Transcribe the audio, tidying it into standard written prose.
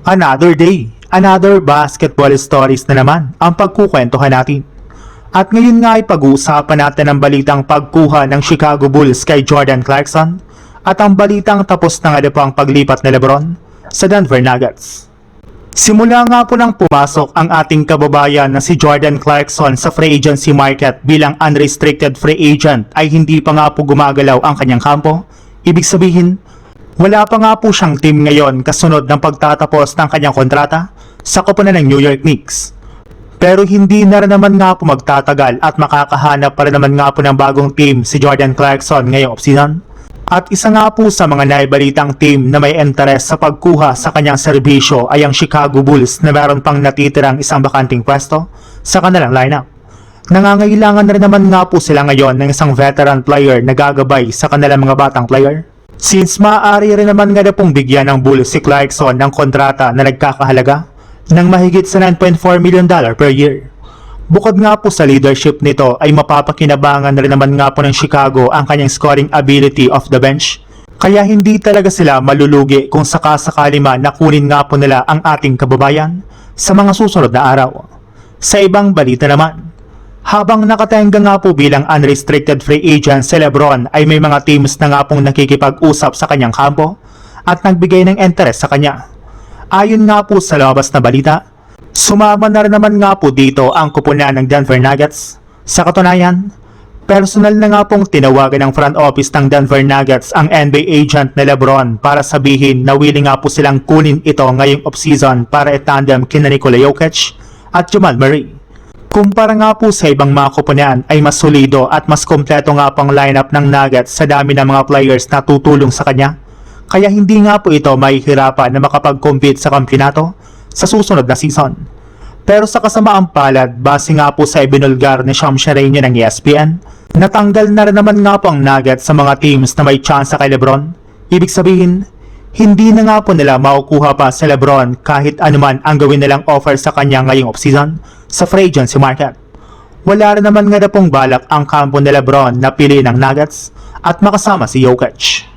Another day, another basketball stories na naman ang pagkukwentuhan natin. At ngayon nga ay pag-uusapan natin ang balitang pagkuha ng Chicago Bulls kay Jordan Clarkson at ang balitang tapos na nga po ang paglipat ni LeBron sa Denver Nuggets. Simula nga po nang pumasok ang ating kababayan na si Jordan Clarkson sa free agency market bilang unrestricted free agent ay hindi pa nga po gumagalaw ang kanyang kampo. Ibig sabihin, wala pa nga po siyang team ngayon kasunod ng pagtatapos ng kanyang kontrata sa koponan ng New York Knicks. Pero hindi na rin naman nga po magtatagal at makakahanap pa rin naman nga po ng bagong team si Jordan Clarkson ngayong offseason. At isa nga po sa mga naibalitang team na may interes sa pagkuha sa kanyang serbisyo ay ang Chicago Bulls na meron pang natitirang isang bakanting pwesto sa kanilang lineup. Nangangailangan na rin naman nga po sila ngayon ng isang veteran player na gagabay sa kanilang mga batang player. Since maaari rin naman nga na pong bigyan ng Bulls si Clarkson ng kontrata na nagkakahalaga ng mahigit sa $9.4 million per year. Bukod nga po sa leadership nito ay mapapakinabangan rin naman nga po ng Chicago ang kanyang scoring ability off the bench. Kaya hindi talaga sila malulugi kung sakasakali man na kunin nga po nila ang ating kababayan sa mga susunod na araw. Sa ibang balita naman, habang nakatenga nga po bilang unrestricted free agent si LeBron ay may mga teams na nga pong nakikipag-usap sa kanyang kampo at nagbigay ng interest sa kanya. Ayon nga po sa labas na balita, sumama na rin naman nga po dito ang koponan ng Denver Nuggets. Sa katunayan, personal na nga pong tinawagan ng front office ng Denver Nuggets ang NBA agent na LeBron para sabihin na willing nga po silang kunin ito ngayong offseason para itandem kina Nikola Jokic at Jamal Murray. Kumpara nga po sa ibang mga koponan ay mas solido at mas kompleto nga pang lineup ng Nuggets sa dami ng mga players na tutulong sa kanya. Kaya hindi nga po ito mahihirapan na makapag-compete sa kampyonato sa susunod na season. Pero sa kasamaang palad, base nga po sa ibinulgar ni Shams Charania ng ESPN, natanggal na rin naman nga po ang Nuggets sa mga teams na may chance kay LeBron. Ibig sabihin, hindi na nga po nila makukuha pa sa LeBron kahit anuman ang gawin nilang offer sa kanya ngayong offseason sa free agency market. Wala rin naman nga na pong balak ang kampo ni LeBron na pili ng Nuggets at makasama si Jokic.